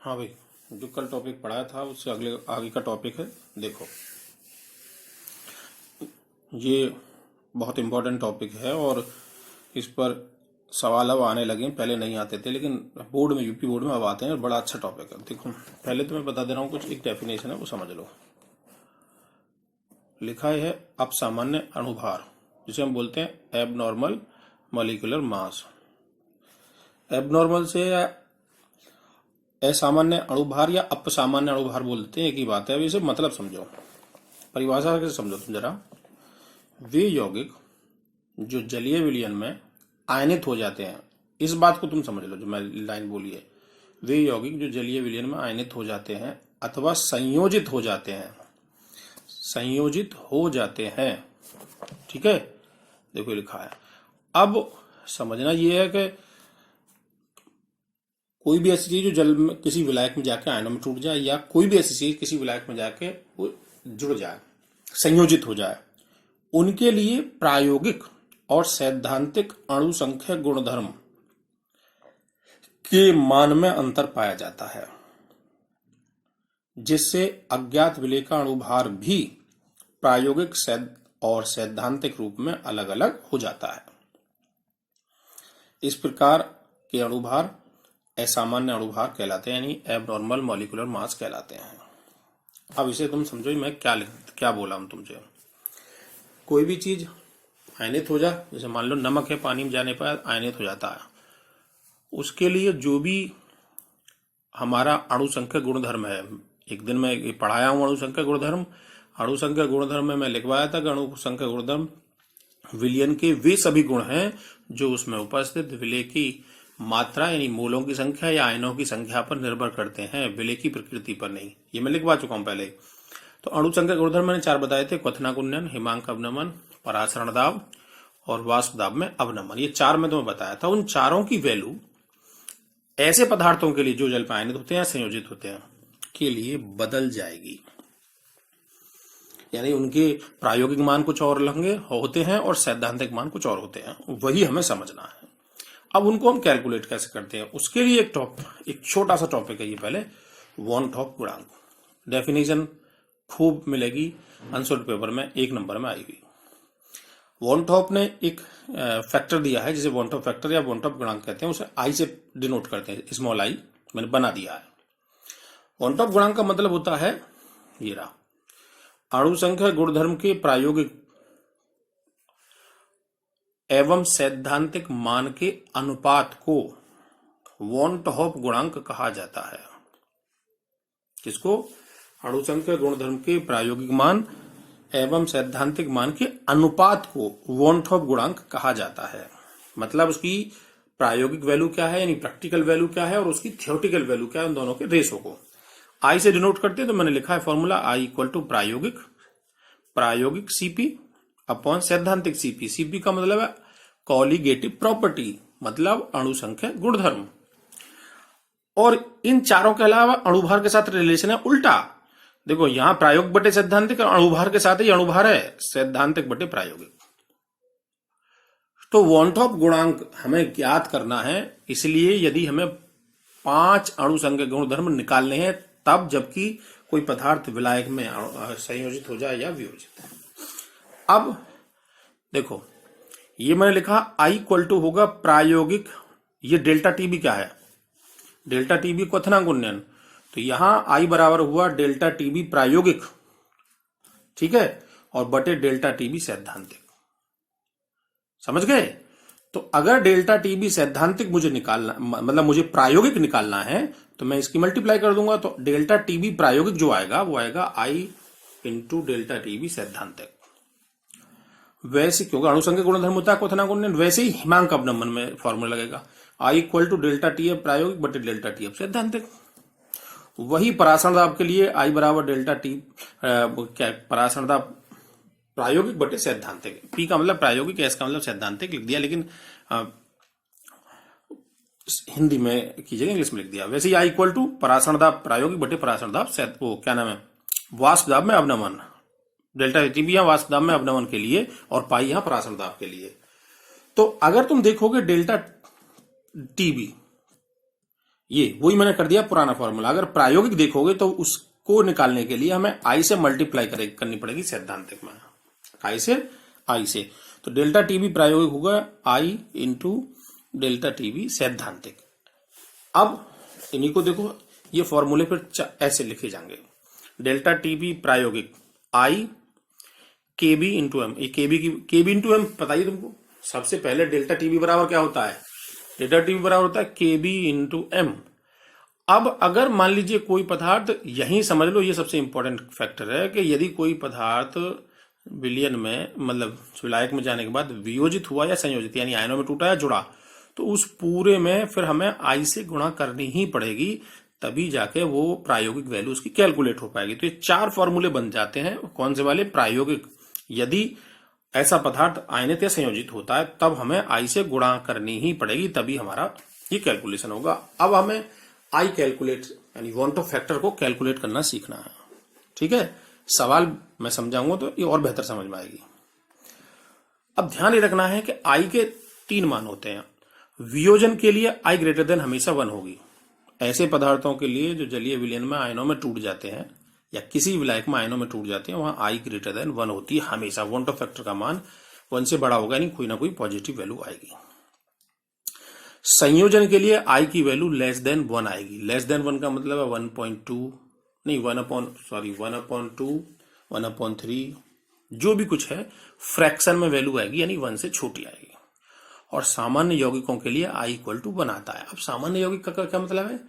हाँ भाई, जो कल टॉपिक पढ़ाया था उससे अगले आगे का टॉपिक है। देखो, ये बहुत इम्पोर्टेंट टॉपिक है और इस पर सवाल अब आने लगे। पहले नहीं आते थे लेकिन बोर्ड में, यूपी बोर्ड में अब आते हैं और बड़ा अच्छा टॉपिक है। देखो, पहले तो मैं बता दे रहा हूँ, कुछ एक डेफिनेशन है वो समझ लो। लिखा है अपसामान्य अणुभार, जिसे हम बोलते हैं एबनॉर्मल मॉलिक्यूलर मास। एबनॉर्मल से असामान्य अणुभार या अपसामान्य अणुभार बोलते हैं, एक ही बात है। अब इसे मतलब समझो, परिभाषा से समझो तुम जरा। वे यौगिक जो जलीय विलयन में आयनित हो जाते हैं, इस बात को तुम समझ लो जो मैं लाइन बोली है। वे यौगिक जो जलीय विलयन में आयनित हो जाते हैं अथवा संयोजित हो जाते हैं, संयोजित हो जाते हैं, ठीक है। देखो लिखा है। अब समझना यह है कि कोई भी ऐसी चीज जो जल में किसी विलायक में जाके आयनों में टूट जाए, या कोई भी ऐसी चीज किसी विलायक में जाके वो जुड़ जाए, संयोजित हो जाए, उनके लिए प्रायोगिक और सैद्धांतिक अणु संख्या गुणधर्म के मान में अंतर पाया जाता है, जिससे अज्ञात विलेय का अणुभार भी प्रायोगिक और सैद्धांतिक रूप में अलग अलग हो जाता है। इस प्रकार के अणुभार असामान्य अणुभार कहलाते हैं, यानी एबनॉर्मल मॉलिक्यूलर मास कहलाते हैं। अब इसे तुम समझो मैं क्या बोला हूं तुमसे। कोई भी चीज आयनित हो जाए, जैसे मान लो नमक है, पानी में जाने पर आयनित हो जाता है, उसके लिए जो भी हमारा अणु संख्या गुणधर्म है, एक दिन मैं पढ़ाया हूं अणु संख्या गुणधर्म। अणु संख्या गुणधर्म में मैं लिखवाया था कि अणु संख्या गुणधर्म विलयन के वे सभी गुण हैं जो उसमें उपस्थित विलेय की मात्रा यानी मोलों की संख्या या आयनों की संख्या पर निर्भर करते हैं, विलेय की प्रकृति पर नहीं। ये मैं लिखवा चुका हूं पहले। तो अणु संख्या गुणधर्म मैंने 4 बताए थे: क्वथनांक उन्नयन, हिमांक अवनमन, परासरण दाब और वाष्प दाब में अवनमन। ये 4 में तुम्हें बताया था। उन चारों की वैल्यू ऐसे पदार्थों के लिए जो जल में आयनित होते हैं, संयोजित होते हैं, के लिए बदल जाएगी। यानी उनके प्रायोगिक मान कुछ और होते हैं और सैद्धांतिक मान कुछ और होते हैं, वही हमें समझना है। अब उनको हम कैलकुलेट कैसे करते हैं, उसके लिए एक छोटा सा टॉपिक है ये। पहले वॉन टॉप गुणांक, डेफिनेशन खूब मिलेगी आंसर पेपर में, 1 नंबर में आई हुई। वॉन टॉप ने एक फैक्टर दिया है जिसे वॉन टॉप फैक्टर या वॉन टॉप गुणांक कहते हैं, उसे आई से डिनोट करते हैं, स्मॉल आई मैंने बना दिया है। वॉन टॉप गुणांक का मतलब होता है ये रहा, अणु संख्या गुणधर्म के प्रायोगिक एवं सैद्धांतिक मान के अनुपात को वॉन टॉप गुणांक कहा जाता है। किसको? अणु संख्या गुणधर्म के प्रायोगिक मान एवं सैद्धांतिक मान के अनुपात को वॉन टॉप गुणांक कहा जाता है। मतलब उसकी प्रायोगिक वैल्यू क्या है, यानी प्रैक्टिकल वैल्यू क्या है, और उसकी थियोरेटिकल वैल्यू क्या है, उन दोनों के रेशो को आई से डिनोट करते हैं। तो मैंने लिखा है फॉर्मूला आई इक्वल टू प्रायोगिक सीपी अपॉन सैद्धांतिक सीपी। सीपी का मतलब है कॉलिगेटिव प्रॉपर्टी, मतलब अणु संख्या गुणधर्म। और इन चारों के अलावा अणुभार के साथ रिलेशन है उल्टा। देखो, यहां प्रायोगिक बटे सैद्धांतिक, अणुभार के साथ ही अणुभार है सैद्धांतिक बटे प्रायोगिक। तो वॉन टॉप गुणांक हमें ज्ञात करना है, इसलिए यदि हमें 5 अणु संख्या गुणधर्म निकालने हैं तब, जबकि कोई पदार्थ विलायक में संयोजित हो जाए या वियोजित। अब देखो, ये मैंने लिखा आई इक्वल टू होगा प्रायोगिक, ये डेल्टा टी भी क्या है, डेल्टा टी भी क्वथनांक उन्नयन। तो यहां आई बराबर हुआ डेल्टा टी बी प्रायोगिक, ठीक है, और बटे डेल्टा टी बी सैद्धांतिक। समझ गए? तो अगर डेल्टा टी बी सैद्धांतिक मुझे निकालना, मतलब मुझे प्रायोगिक निकालना है, तो मैं इसकी मल्टीप्लाई कर दूंगा। तो डेल्टा टी बी प्रायोगिक जो आएगा वो आएगा आई इंटू डेल्टा टी बी सैद्धांतिक। वैसे क्योंकि अणु संख्या गुणधर्म होता है क्वथनांक उन्नयन, वैसे ही हिमांक अवनमन में फॉर्मूला लगेगा I equal to delta T F प्रायोगिक बटे डेल्टा टी एफ सैद्धांतिक। वही परासरण दाब के लिए आई बराबर डेल्टा टी परासरण दाब प्रायोगिक बटे सैद्धांतिक। पी का मतलब प्रायोगिक, एस का मतलब सैद्धांतिक लिख दिया, लेकिन हिंदी में की जगह इंग्लिश में लिख दिया। वैसे ही आई इक्वल टू परासरण दाब प्रायोगिक बटे परासरण दाब वो क्या नाम है, वाष्प दाब में अवनमन। डेल्टा टीबी यहां वाष्प दाब में अवनमन के लिए और पाई यहां परासरण दाब के लिए। तो अगर तुम देखोगे डेल्टा टीबी ये वही मैंने कर दिया पुराना फॉर्मूला। अगर प्रायोगिक देखोगे तो उसको निकालने के लिए हमें आई से मल्टीप्लाई करनी पड़ेगी सैद्धांतिक में, आई से। तो डेल्टा टी भी प्रायोगिक होगा आई इंटू डेल्टा टी भी सैद्धांतिक। अब इन्हीं को देखो, ये फॉर्मूले फिर ऐसे लिखे जाएंगे, डेल्टा टी भी प्रायोगिक आई के बी इंटू एम। के बी इंटू एम पता ही तुमको, सबसे पहले डेल्टा टी बी बराबर क्या होता है, डेल्टा टी बी बराबर होता है के बी इंटू एम। अब अगर मान लीजिए कोई पदार्थ, यही समझ लो ये सबसे इंपॉर्टेंट फैक्टर है कि यदि कोई पदार्थ विलयन में मतलब विलायक में जाने के बाद वियोजित हुआ या संयोजित यानी आयनों में टूटा या जुड़ा, तो उस पूरे में फिर हमें आई से गुणा करनी ही पड़ेगी, तभी जाके वो प्रायोगिक वैल्यू उसकी कैलकुलेट हो पाएगी। तो ये 4 फॉर्मूले बन जाते हैं, कौन से वाले, प्रायोगिक। यदि ऐसा पदार्थ आयनित या संयोजित होता है तब हमें आई से गुणा करनी ही पड़ेगी, तभी हमारा ये कैलकुलेशन होगा। अब हमें आई कैलकुलेट यानी वॉन्ट ऑफ फैक्टर को कैलकुलेट करना सीखना है, ठीक है। सवाल मैं समझाऊंगा तो ये और बेहतर समझ में आएगी। अब ध्यान ये रखना है कि आई के 3 मान होते हैं। वियोजन के लिए आई ग्रेटर देन हमेशा 1 होगी। ऐसे पदार्थों के लिए जो जलीय विलयन में आयनों में टूट जाते हैं या किसी विलायक में आयनों में टूट जाते हैं, वहां आई ग्रेटर देन 1 होती है हमेशा। वॉन्ट ऑफ फैक्टर का मान 1 से बड़ा होगा, यानी कोई ना कोई पॉजिटिव वैल्यू आएगी। संयोजन के लिए आई की वैल्यू लेस देन 1 आएगी। लेस देन 1 का मतलब है 1.2 नहीं 1/2 1/3 जो भी कुछ है फ्रैक्शन में वैल्यू आएगी, यानी 1 से छोटी आएगी। और सामान्य यौगिकों के लिए आई इक्वल टू 1 आता है। अब सामान्य यौगिक का क्या मतलब है,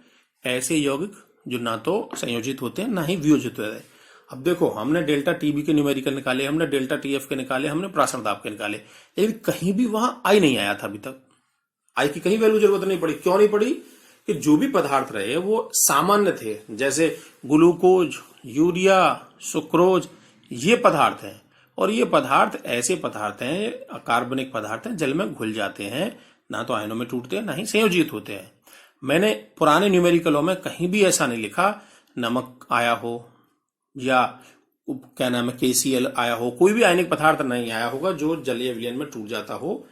ऐसे यौगिक जो ना तो संयोजित होते हैं ना ही वियोजित होते हैं। अब देखो, हमने डेल्टा टीबी के न्यूमेरिकल निकाले, हमने डेल्टा टीएफ के निकाले, हमने प्रासरण दाब के निकाले, लेकिन कहीं भी वहां आई नहीं आया था अभी तक। आई की कहीं वैल्यू जरूरत नहीं पड़ी। क्यों नहीं पड़ी, कि जो भी पदार्थ रहे वो सामान्य थे, जैसे ग्लूकोज, यूरिया, सुक्रोज, ये पदार्थ हैं। और ये पदार्थ ऐसे पदार्थ हैं, कार्बनिक पदार्थ हैं, जल में घुल जाते हैं, ना तो आयनों में टूटते हैं ना ही संयोजित होते हैं। मैंने पुराने न्यूमेरिकलों में कहीं भी ऐसा नहीं लिखा नमक आया हो या क्या नाम है KCl आया हो, कोई भी आयनिक पदार्थ नहीं आया होगा जो जलीय विलयन में टूट जाता हो।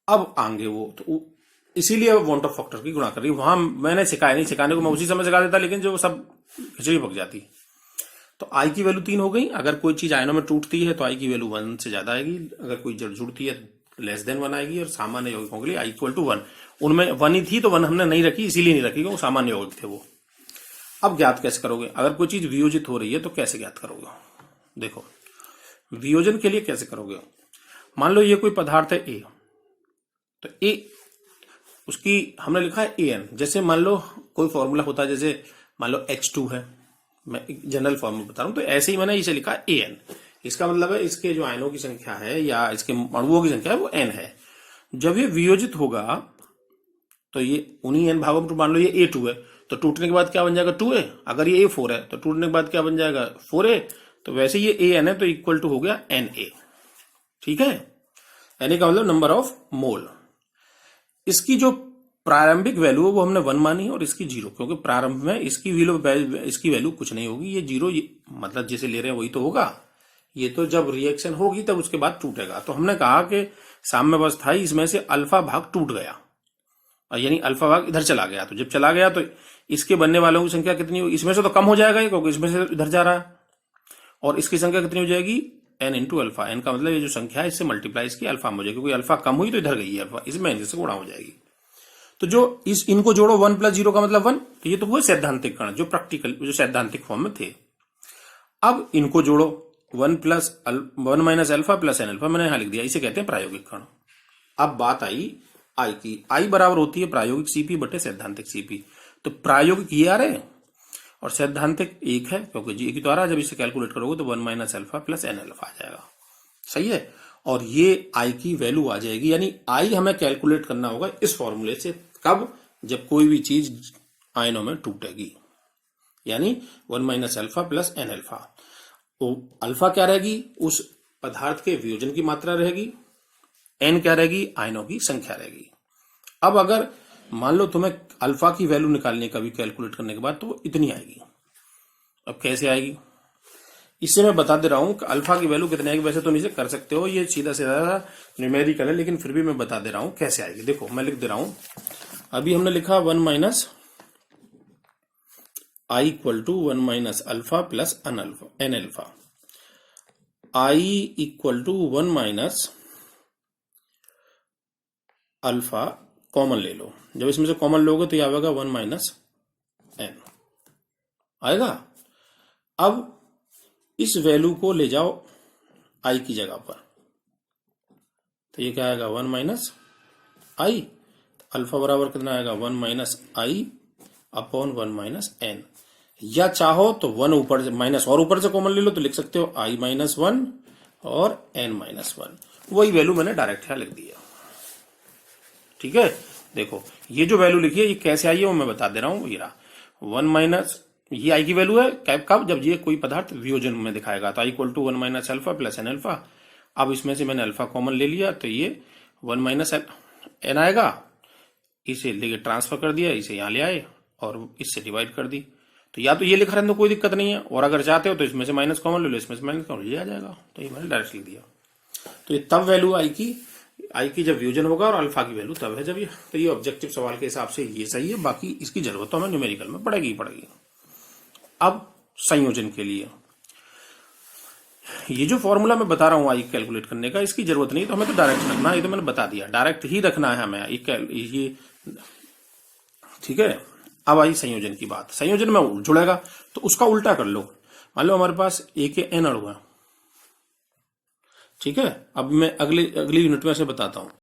अब आएंगे वो, तो इसीलिए वॉन्ट ऑफ फैक्टर की गुणा कर रही। वहां मैंने सिखाया नहीं, सिखाने को मैं उसी समय सिखा देता, लेकिन जो सब खिचड़ी पक जाती। तो आई की वैल्यू 3 हो गई। अगर कोई चीज आयनों में टूटती है तो आई की वैल्यू 1 से ज्यादा आएगी, अगर कोई जड़ जुड़ती है लेस देन 1 आएगी। और सामान्य यौगिकों के लिए आई इक्वल टू 1, उनमें 1 ही थी तो 1 हमने नहीं रखी, इसीलिए नहीं रखी क्योंकि सामान्य यौगिक थे वो। अब ज्ञात कैसे करोगे, अगर कोई चीज वियोजित हो रही है तो कैसे ज्ञात करोगे, देखो वियोजन के लिए कैसे करोगे। मान लो ये कोई पदार्थ है ए, तो ए उसकी हमने लिखा है AN। जैसे मान लो कोई फॉर्मूला होता है, जैसे मान लो H2 है, मैं एक जनरल फॉर्मूला बता रहा हूं, तो ऐसे ही मैंने इसे लिखा है AN। इसका मतलब है इसके जो आयनों की संख्या है या इसके अणुओं की संख्या है वो N है। जब ये वियोजित होगा तो ये उन्हीं N भागों में, मान लो ये A2 है तो टूटने के बाद क्या बन जाएगा 2A। अगर ये A4 है तो टूटने के बाद क्या बन जाएगा 4A। तो वैसे ये AN है तो इक्वल टू हो गया Na, ठीक है। Na का मतलब नंबर ऑफ मोल। इसकी जो प्रारंभिक वैल्यू है वो हमने 1 मानी और इसकी 0, क्योंकि प्रारंभ में इसकी वैल्यू कुछ नहीं होगी, ये 0 मतलब जिसे ले रहे हैं वही तो होगा। ये तो जब रिएक्शन होगी तब उसके बाद टूटेगा। तो हमने कहा कि साम्य अवस्था ही इसमें से अल्फा भाग टूट गया, यानी अल्फा भाग इधर चला गया। तो जब चला गया तो इसके बनने वालों की संख्या कितनी होगी, इसमें से तो कम हो जाएगा क्योंकि इसमें से इधर जा रहा है। और इसकी संख्या कितनी हो जाएगी n इंटू अल्फा। n का मतलब ये जो संख्या है इससे मल्टीप्लाई इसकी अल्फा में हो जाएगी, क्योंकि अल्फा कम हुई तो इधर गई है अल्फा, इसमें n से गुणा हो जाएगी। तो जो इनको जोड़ो 1 + 0 का मतलब 1, तो ये तो वो सैद्धांतिक कण जो प्रैक्टिकल जो सैद्धांतिक फॉर्म में थे। अब इनको जोड़ो 1 - अल्फा + n अल्फा, मैंने यहां लिख दिया, इसे कहते हैं प्रायोगिक कण। अब बात आई आई की। आई बराबर होती है प्रायोगिक CP बटे सैद्धांतिक CP। तो प्रायोगिक ये आ रहे और सैद्धांतिक 1 है, क्योंकि जी एक ही तो आ रहा है। जब इसे कैलकुलेट करोगे तो 1 - अल्फा + n अल्फा आ जाएगा, सही है। और ये आई की वैल्यू आ जाएगी, यानी आई हमें कैलकुलेट करना होगा इस फॉर्मूले से। कब, जब कोई भी चीज आयनों में टूटेगी, यानी 1 - अल्फा + n अल्फा। तो अल्फा क्या रहेगी, उस पदार्थ के वियोजन की मात्रा रहेगी, n क्या रहेगी, आयनों की संख्या रहेगी। अब अगर मान लो तुम्हें अल्फा की वैल्यू निकालने का भी कैलकुलेट करने के बाद तो वो इतनी आएगी। अब कैसे आएगी, इससे मैं बता दे रहा हूं कि अल्फा की वैल्यू कितनी आएगी। वैसे तुम इसे कर सकते हो, ये सीधा सीधा न्यूमेरिकल है, लेकिन फिर भी मैं बता दे रहा हूं कैसे आएगी। देखो मैं लिख दे रहा हूं, अभी हमने लिखा 1 - I equal to 1 minus alpha plus N alpha. I equal to 1 minus alpha common ले लो। जब इसमें से कॉमन लोगे तो यह आएगा 1 माइनस एन आएगा। अब इस वैल्यू को ले जाओ आई की जगह पर, तो ये क्या आएगा 1 माइनस आई। अल्फा बराबर कितना आएगा 1 माइनस आई अपॉन 1 माइनस एन। या चाहो तो 1 ऊपर से माइनस और ऊपर से कॉमन ले लो तो लिख सकते हो आई माइनस 1 और एन माइनस 1। वही वैल्यू मैंने डायरेक्ट यहां लिख दिया। ठीक है, देखो ये जो वैल्यू लिखी है ये कैसे आई है वो मैं बता दे रहा हूं। ये 1 माइनस, ये आई की वैल्यू है कब, जब ये कोई पदार्थ वियोजन में दिखाएगा। तो I equal to 1 minus alpha plus N alpha. अब इसमें से मैंने अल्फा कॉमन ले लिया तो ये 1 माइनस एन आएगा। इसे लेके ट्रांसफर कर दिया, इसे यहां ले आए और इससे डिवाइड कर दी। तो या तो ये लिखा रहने तो कोई दिक्कत नहीं है, और अगर चाहते हो तो इसमें से माइनस कॉमन ले लो, इसमें से माइनस कॉमन ये आ जाएगा। तो ये मैंने डायरेक्ट लिख दिया। तो ये तब वैल्यू आई की जब वियोजन होगा, और अल्फा की वैल्यू तब है जब ये। तो ये ऑब्जेक्टिव सवाल के हिसाब से ये सही है, बाकी इसकी जरूरत तो हमें न्यूमेरिकल में पड़ेगी। अब संयोजन के लिए ये जो फॉर्मूला मैं बता रहा हूं आई कैलकुलेट करने का, इसकी जरूरत नहीं, तो हमें तो डायरेक्ट रखना है। ये तो मैंने बता दिया, डायरेक्ट ही रखना है हमें ये। ठीक है, अब आई संयोजन की बात। संयोजन में जुड़ेगा तो उसका उल्टा कर लो। मान लो हमारे पास ए के एन अणु है। ठीक है, अब मैं अगली यूनिट में से बताता हूं।